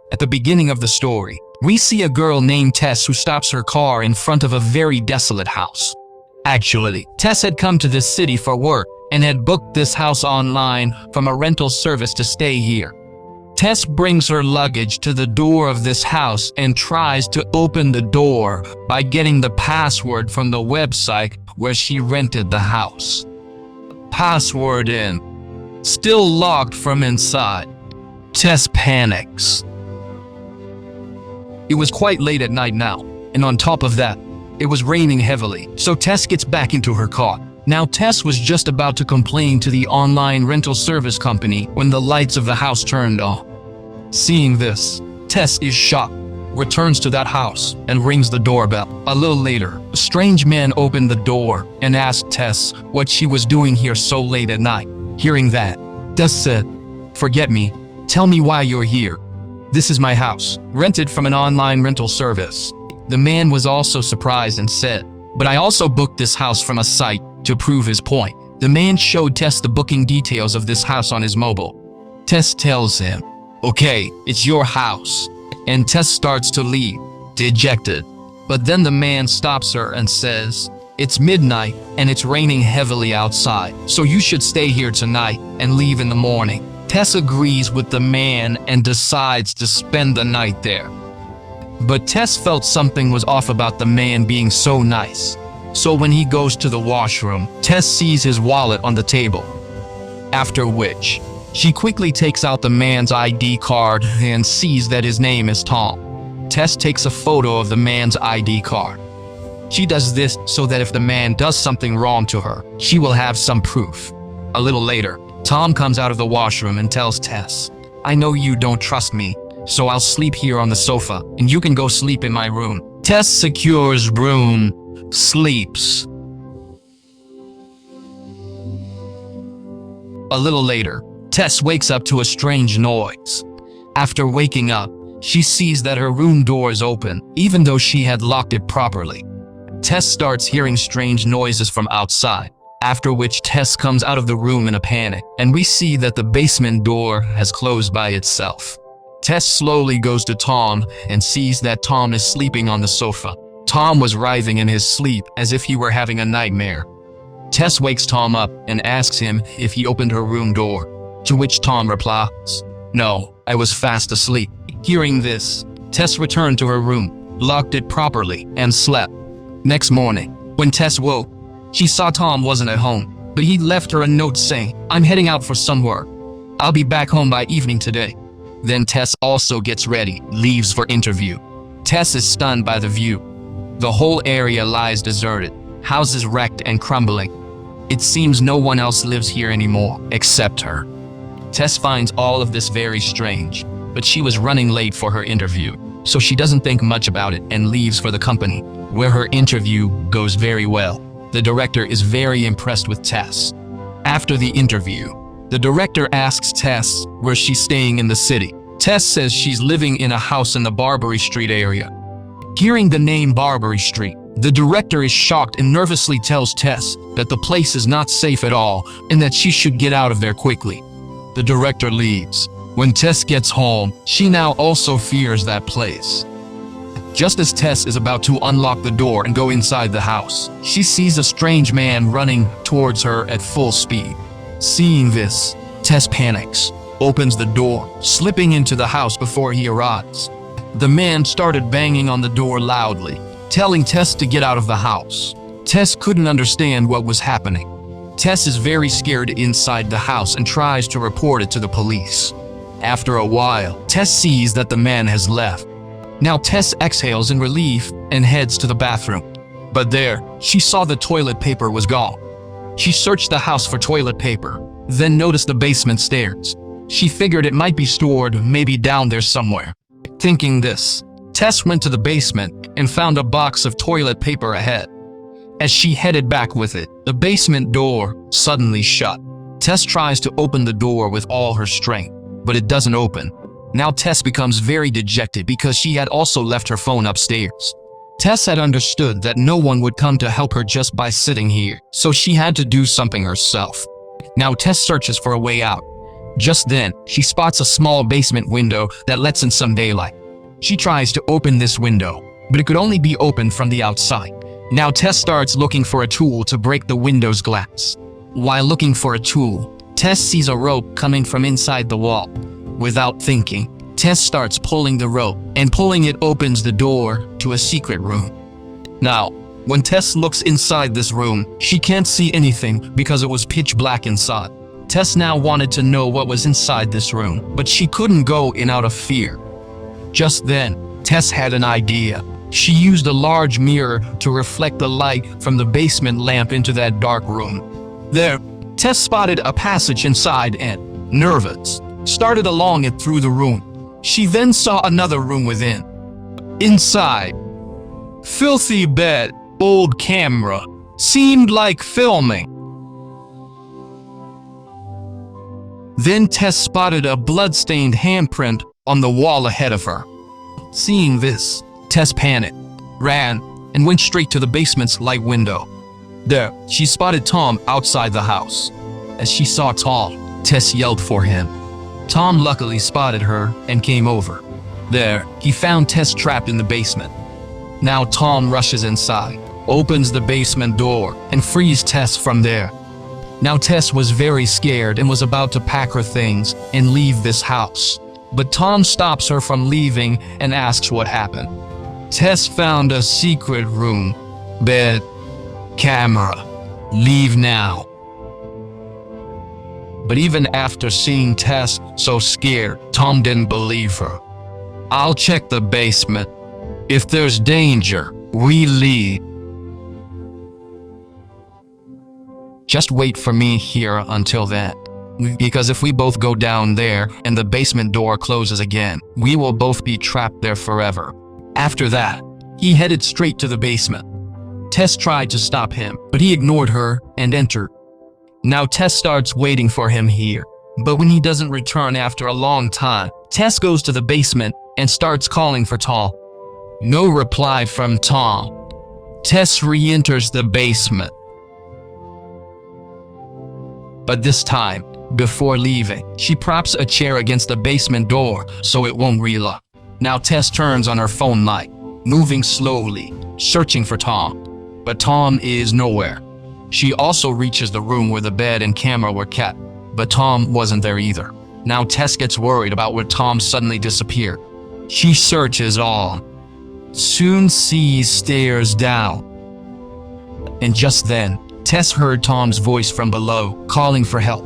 At the beginning of the story, we see a girl named Tess who stops her car in front of a very desolate house. Actually, Tess had come to this city for work and had booked this house online from a rental service to stay here. Tess brings her luggage to the door of this house and tries to open the door by getting the password from the website where she rented the house. Password in. Still locked from inside. Tess panics. It was quite late at night now, and on top of that, it was raining heavily, so Tess gets back into her car. Now Tess was just about to complain to the online rental service company when the lights of the house turned on. Seeing this, Tess is shocked, returns to that house, and rings the doorbell. A little later, a strange man opened the door and asked Tess what she was doing here so late at night. Hearing that, Tess said, "Forget me. Tell me why you're here. This is my house, rented from an online rental service." The man was also surprised and said, "But I also booked this house from a site." To prove his point, the man showed Tess the booking details of this house on his mobile. Tess tells him, "Okay, it's your house," and Tess starts to leave, dejected. But then the man stops her and says, "It's midnight and it's raining heavily outside, so you should stay here tonight and leave in the morning." Tess agrees with the man and decides to spend the night there. But Tess felt something was off about the man being so nice. So when he goes to the washroom, Tess sees his wallet on the table. After which, she quickly takes out the man's ID card and sees that his name is Tom. Tess takes a photo of the man's ID card. She does this so that if the man does something wrong to her, she will have some proof. A little later, Tom comes out of the washroom and tells Tess, "I know you don't trust me, so I'll sleep here on the sofa, and you can go sleep in my room." Tess secures room, sleeps. A little later, Tess wakes up to a strange noise. After waking up, she sees that her room door is open, even though she had locked it properly. Tess starts hearing strange noises from outside, after which Tess comes out of the room in a panic, and we see that the basement door has closed by itself. Tess slowly goes to Tom and sees that Tom is sleeping on the sofa. Tom was writhing in his sleep as if he were having a nightmare. Tess wakes Tom up and asks him if he opened her room door, to which Tom replies, "No, I was fast asleep." Hearing this, Tess returned to her room, locked it properly, and slept. Next morning, when Tess woke, she saw Tom wasn't at home, but he'd left her a note saying, "I'm heading out for some work. I'll be back home by evening today." Then Tess also gets ready, leaves for interview. Tess is stunned by the view. The whole area lies deserted, houses wrecked and crumbling. It seems no one else lives here anymore, except her. Tess finds all of this very strange, but she was running late for her interview, so she doesn't think much about it and leaves for the company, where her interview goes very well. The director is very impressed with Tess. After the interview, the director asks Tess where she's staying in the city. Tess says she's living in a house in the Barbary Street area. Hearing the name Barbary Street, the director is shocked and nervously tells Tess that the place is not safe at all and that she should get out of there quickly. The director leaves. When Tess gets home, she now also fears that place. Just as Tess is about to unlock the door and go inside the house, she sees a strange man running towards her at full speed. Seeing this, Tess panics, opens the door, slipping into the house before he arrives. The man started banging on the door loudly, telling Tess to get out of the house. Tess couldn't understand what was happening. Tess is very scared inside the house and tries to report it to the police. After a while, Tess sees that the man has left. Now Tess exhales in relief and heads to the bathroom. But there, she saw the toilet paper was gone. She searched the house for toilet paper, then noticed the basement stairs. She figured it might be stored maybe down there somewhere. Thinking this, Tess went to the basement and found a box of toilet paper ahead. As she headed back with it, the basement door suddenly shut. Tess tries to open the door with all her strength, but it doesn't open. Now Tess becomes very dejected because she had also left her phone upstairs. Tess had understood that no one would come to help her just by sitting here, so she had to do something herself. Now Tess searches for a way out. Just then, she spots a small basement window that lets in some daylight. She tries to open this window, but it could only be opened from the outside. Now Tess starts looking for a tool to break the window's glass. While looking for a tool, Tess sees a rope coming from inside the wall. Without thinking, Tess starts pulling the rope, and pulling it opens the door to a secret room. Now, when Tess looks inside this room, she can't see anything because it was pitch black inside. Tess now wanted to know what was inside this room, but she couldn't go in out of fear. Just then, Tess had an idea. She used a large mirror to reflect the light from the basement lamp into that dark room. There, Tess spotted a passage inside and, nervous, started along it through the room. She then saw another room within. Inside, filthy bed, old camera, seemed like filming. Then Tess spotted a blood-stained handprint on the wall ahead of her. Seeing this, Tess panicked, ran, and went straight to the basement's light window. There, she spotted Tom outside the house. As she saw Tom, Tess yelled for him. Tom luckily spotted her and came over. There, he found Tess trapped in the basement. Now Tom rushes inside, opens the basement door, and frees Tess from there. Now Tess was very scared and was about to pack her things and leave this house. But Tom stops her from leaving and asks what happened. Tess found a secret room, bed, camera. Leave now. But even after seeing Tess so scared, Tom didn't believe her. I'll check the basement. If there's danger, we leave. Just wait for me here until then. Because if we both go down there and the basement door closes again, we will both be trapped there forever. After that, he headed straight to the basement. Tess tried to stop him, but he ignored her and entered. Now Tess starts waiting for him here, but when he doesn't return after a long time, Tess goes to the basement and starts calling for Tom. No reply from Tom. Tess re-enters the basement. But this time, before leaving, she props a chair against the basement door so it won't relock. Now Tess turns on her phone light, moving slowly, searching for Tom. But Tom is nowhere. She also reaches the room where the bed and camera were kept, but Tom wasn't there either. Now Tess gets worried about where Tom suddenly disappeared. She searches all. Soon sees stairs down. And just then, Tess heard Tom's voice from below, calling for help.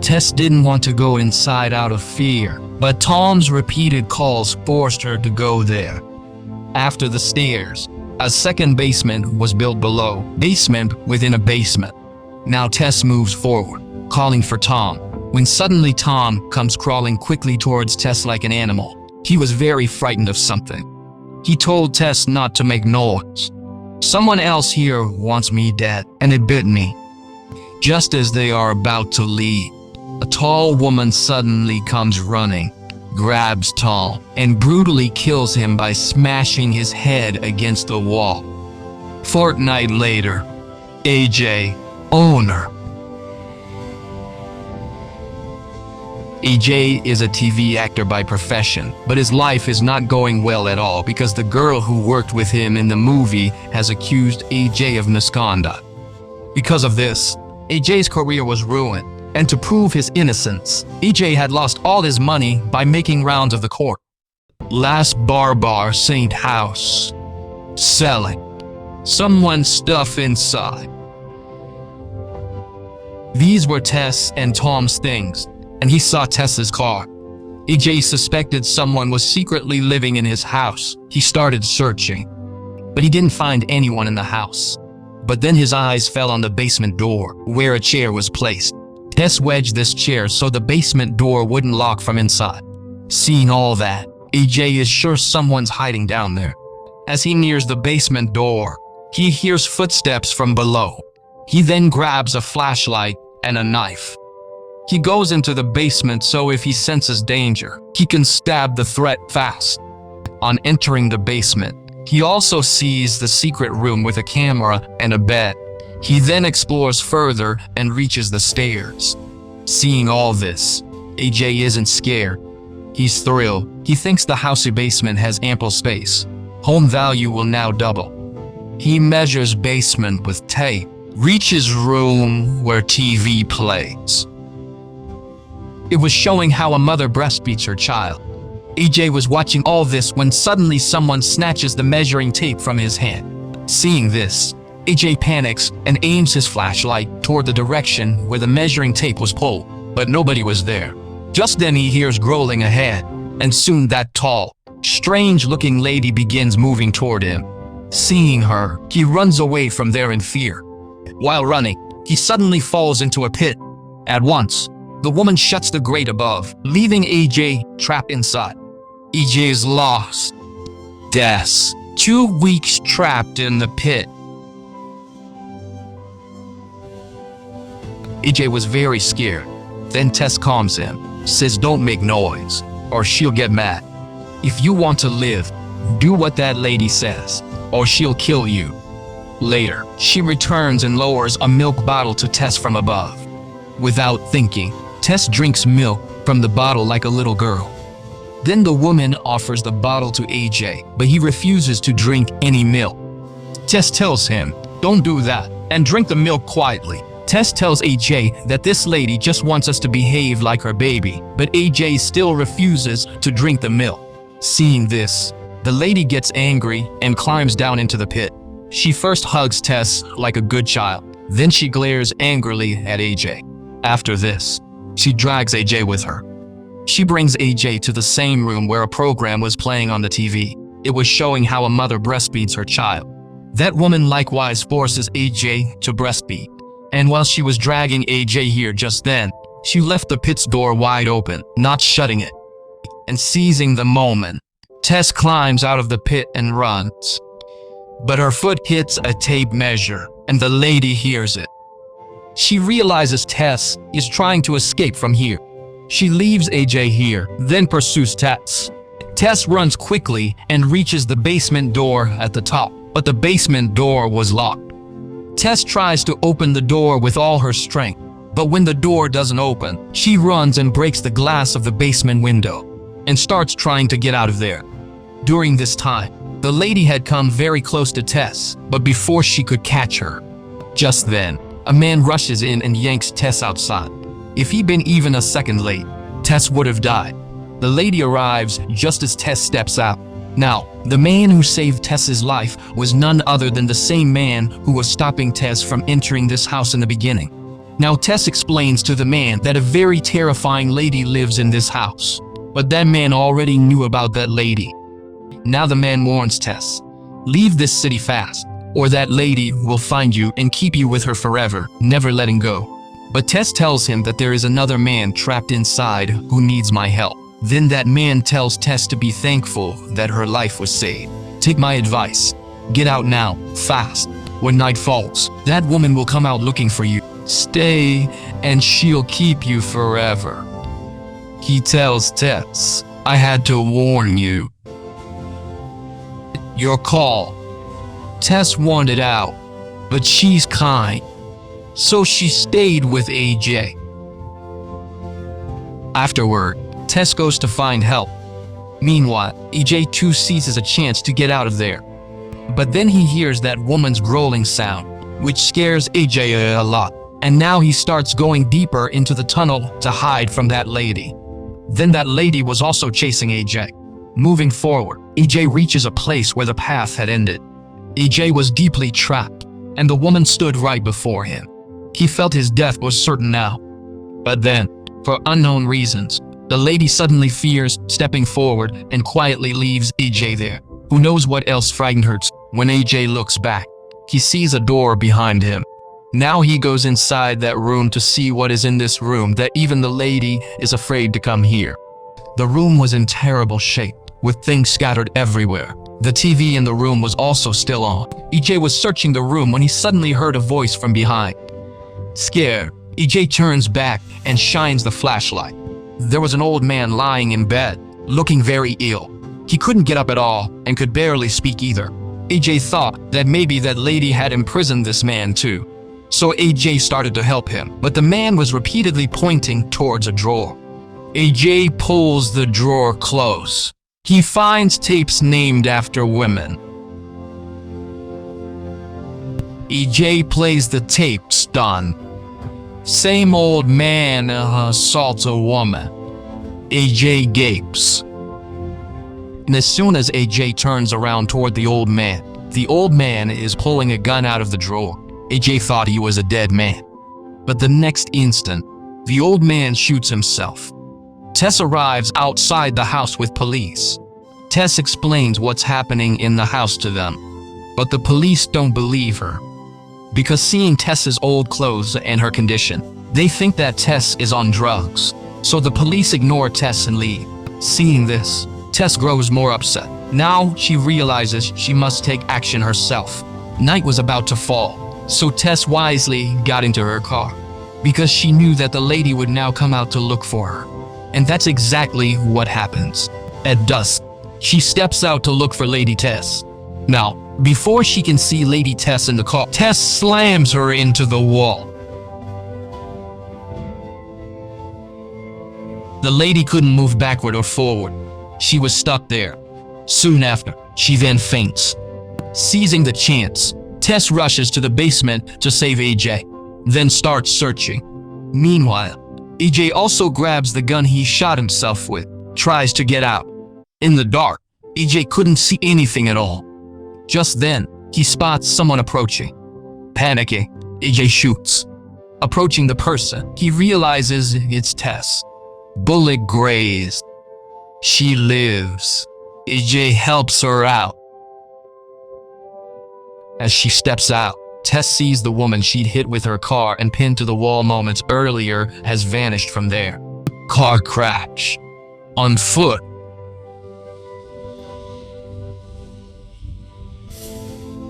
Tess didn't want to go inside out of fear, but Tom's repeated calls forced her to go there. After the stairs, a second basement was built below, basement within a basement. Now Tess moves forward, calling for Tom, when suddenly Tom comes crawling quickly towards Tess like an animal. He was very frightened of something. He told Tess not to make noise. Someone else here wants me dead, and it bit me. Just as they are about to leave, a tall woman suddenly comes running, grabs Tom, and brutally kills him by smashing his head against the wall. Fortnight later, AJ, owner. AJ is a TV actor by profession, but his life is not going well at all because the girl who worked with him in the movie has accused AJ of misconduct. Because of this, AJ's career was ruined, and to prove his innocence, AJ had lost all his money by making rounds of the court. Last Barbar Saint house. Selling. Someone's stuff inside. These were Tess and Tom's things, and he saw Tess's car. AJ suspected someone was secretly living in his house. He started searching, but he didn't find anyone in the house. But then his eyes fell on the basement door, where a chair was placed. Tess wedged this chair so the basement door wouldn't lock from inside. Seeing all that, AJ is sure someone's hiding down there. As he nears the basement door, he hears footsteps from below. He then grabs a flashlight and a knife. He goes into the basement so if he senses danger, he can stab the threat fast. On entering the basement, he also sees the secret room with a camera and a bed. He then explores further and reaches the stairs. Seeing all this, AJ isn't scared. He's thrilled. He thinks the housey basement has ample space. Home value will now double. He measures basement with tape, reaches room where TV plays. It was showing how a mother breastfeeds her child. AJ was watching all this when suddenly someone snatches the measuring tape from his hand. Seeing this, AJ panics and aims his flashlight toward the direction where the measuring tape was pulled, but nobody was there. Just then he hears growling ahead, and soon that tall, strange-looking lady begins moving toward him. Seeing her, he runs away from there in fear. While running, he suddenly falls into a pit. At once, the woman shuts the grate above, leaving AJ trapped inside. AJ is lost. Death. 2 weeks trapped in the pit. AJ was very scared. Then Tess calms him, says don't make noise, or she'll get mad. If you want to live, do what that lady says, or she'll kill you. Later, she returns and lowers a milk bottle to Tess from above. Without thinking, Tess drinks milk from the bottle like a little girl. Then the woman offers the bottle to AJ, but he refuses to drink any milk. Tess tells him, don't do that, and drink the milk quietly. Tess tells AJ that this lady just wants us to behave like her baby, but AJ still refuses to drink the milk. Seeing this, the lady gets angry and climbs down into the pit. She first hugs Tess like a good child, then she glares angrily at AJ. After this, she drags AJ with her. She brings AJ to the same room where a program was playing on the TV. It was showing how a mother breastfeeds her child. That woman likewise forces AJ to breastfeed. And while she was dragging AJ here just then, she left the pit's door wide open, not shutting it. And seizing the moment, Tess climbs out of the pit and runs. But her foot hits a tape measure, and the lady hears it. She realizes Tess is trying to escape from here. She leaves AJ here, then pursues Tess. Tess runs quickly and reaches the basement door at the top, but the basement door was locked. Tess tries to open the door with all her strength, but when the door doesn't open, she runs and breaks the glass of the basement window and starts trying to get out of there. During this time, the lady had come very close to Tess, but before she could catch her. Just then, a man rushes in and yanks Tess outside. If he'd been even a second late, Tess would have died. The lady arrives just as Tess steps out. Now, the man who saved Tess's life was none other than the same man who was stopping Tess from entering this house in the beginning. Now Tess explains to the man that a very terrifying lady lives in this house, but that man already knew about that lady. Now the man warns Tess, leave this city fast, or that lady will find you and keep you with her forever, never letting go. But Tess tells him that there is another man trapped inside who needs my help. Then that man tells Tess to be thankful that her life was saved. Take my advice. Get out now, fast. When night falls, that woman will come out looking for you. Stay, and she'll keep you forever. He tells Tess, I had to warn you. Your call. Tess wanted out, but she's kind. So she stayed with AJ. Afterward, Tess goes to find help. Meanwhile, AJ too seizes a chance to get out of there. But then he hears that woman's growling sound, which scares AJ a lot. And now he starts going deeper into the tunnel to hide from that lady. Then that lady was also chasing AJ. Moving forward, AJ reaches a place where the path had ended. AJ was deeply trapped, and the woman stood right before him. He felt his death was certain now. But then, for unknown reasons, the lady suddenly fears stepping forward and quietly leaves AJ there. Who knows what else frightened her? When AJ looks back, he sees a door behind him. Now he goes inside that room to see what is in this room that even the lady is afraid to come here. The room was in terrible shape, with things scattered everywhere. The TV in the room was also still on. AJ was searching the room when he suddenly heard a voice from behind. Scared, AJ turns back and shines the flashlight. There was an old man lying in bed, looking very ill. He couldn't get up at all and could barely speak either. AJ thought that maybe that lady had imprisoned this man too. So AJ started to help him, but the man was repeatedly pointing towards a drawer. AJ pulls the drawer close. He finds tapes named after women. AJ plays the tape, stunned. Same old man assaults a woman. AJ gapes. And as soon as AJ turns around toward the old man is pulling a gun out of the drawer. AJ thought he was a dead man. But the next instant, the old man shoots himself. Tess arrives outside the house with police. Tess explains what's happening in the house to them. But the police don't believe her. Because seeing Tess's old clothes and her condition, they think that Tess is on drugs. So the police ignore Tess and leave. Seeing this, Tess grows more upset. Now she realizes she must take action herself. Night was about to fall, so Tess wisely got into her car. Because she knew that the lady would now come out to look for her. And that's exactly what happens. At dusk, she steps out to look for Lady Tess. Now, before she can see Lady Tess in the car, Tess slams her into the wall. The lady couldn't move backward or forward. She was stuck there. Soon after, she then faints. Seizing the chance, Tess rushes to the basement to save AJ, then starts searching. Meanwhile, AJ also grabs the gun he shot himself with, tries to get out. In the dark, AJ couldn't see anything at all. Just then, he spots someone approaching. Panicking, AJ shoots. Approaching the person, he realizes it's Tess. Bullet grazed. She lives. AJ helps her out. As she steps out, Tess sees the woman she'd hit with her car and pinned to the wall moments earlier has vanished from there. Car crash. On foot.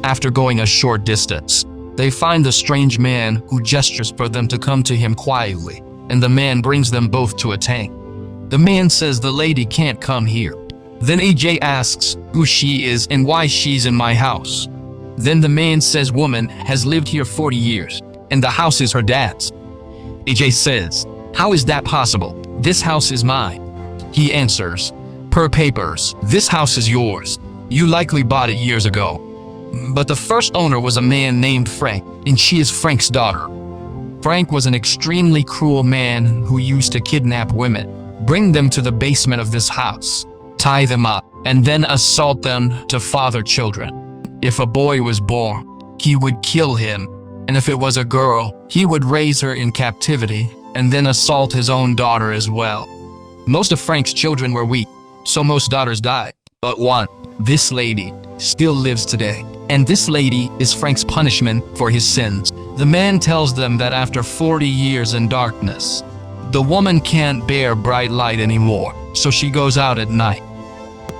After going a short distance, they find the strange man who gestures for them to come to him quietly, and the man brings them both to a tank. The man says the lady can't come here. Then AJ asks who she is and why she's in my house. Then the man says woman has lived here 40 years, and the house is her dad's. AJ says, how is that possible? This house is mine. He answers, per papers, this house is yours. You likely bought it years ago. But the first owner was a man named Frank, and she is Frank's daughter. Frank was an extremely cruel man who used to kidnap women, bring them to the basement of this house, tie them up, and then assault them to father children. If a boy was born, he would kill him, and if it was a girl, he would raise her in captivity and then assault his own daughter as well. Most of Frank's children were weak, so most daughters died. But one, this lady, still lives today. And this lady is Frank's punishment for his sins. The man tells them that after 40 years in darkness, the woman can't bear bright light anymore, so she goes out at night.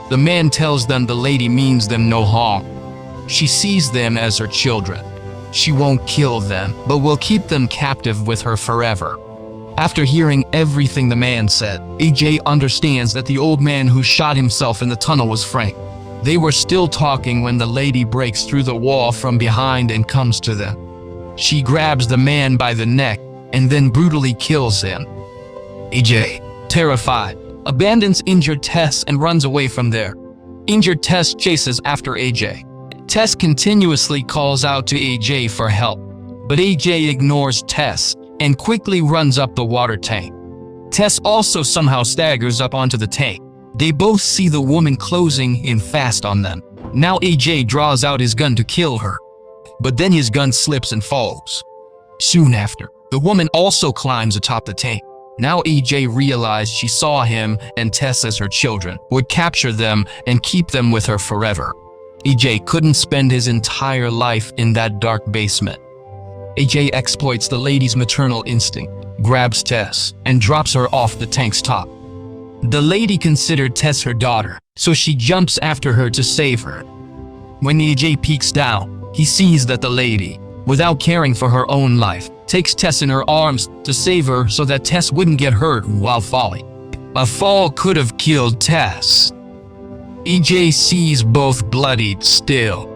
The man tells them the lady means them no harm. She sees them as her children. She won't kill them, but will keep them captive with her forever. After hearing everything the man said, AJ understands that the old man who shot himself in the tunnel was Frank. They were still talking when the lady breaks through the wall from behind and comes to them. She grabs the man by the neck and then brutally kills him. AJ, terrified, abandons injured Tess and runs away from there. Injured Tess chases after AJ. Tess continuously calls out to AJ for help, but AJ ignores Tess and quickly runs up the water tank. Tess also somehow staggers up onto the tank. They both see the woman closing in fast on them. Now AJ draws out his gun to kill her, but then his gun slips and falls. Soon after, the woman also climbs atop the tank. Now AJ realized she saw him and Tess as her children, would capture them and keep them with her forever. AJ couldn't spend his entire life in that dark basement. AJ exploits the lady's maternal instinct, grabs Tess, and drops her off the tank's top. The lady considered Tess her daughter, so she jumps after her to save her. When AJ peeks down, he sees that the lady, without caring for her own life, takes Tess in her arms to save her so that Tess wouldn't get hurt while falling. A fall could have killed Tess. AJ sees both bloodied still.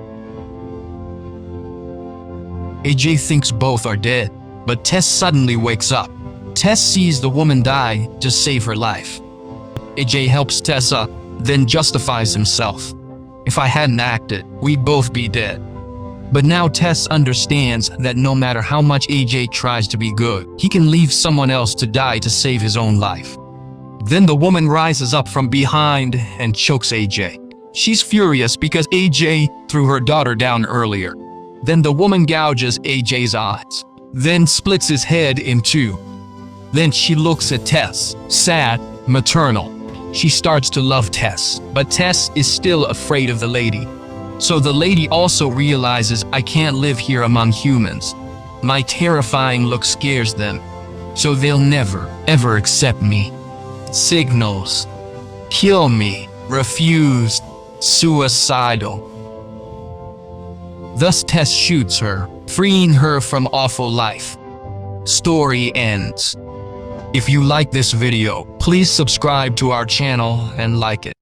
AJ thinks both are dead, but Tess suddenly wakes up. Tess sees the woman die to save her life. AJ helps Tess up, then justifies himself. If I hadn't acted, we'd both be dead. But now Tess understands that no matter how much AJ tries to be good, he can leave someone else to die to save his own life. Then the woman rises up from behind and chokes AJ. She's furious because AJ threw her daughter down earlier. Then the woman gouges AJ's eyes, then splits his head in two. Then she looks at Tess, sad, maternal. She starts to love Tess, but Tess is still afraid of the lady. So the lady also realizes, I can't live here among humans. My terrifying look scares them, so they'll never, ever accept me. Signals. Kill me. Refused. Suicidal. Thus Tess shoots her, freeing her from awful life. Story ends. If you like this video, please subscribe to our channel and like it.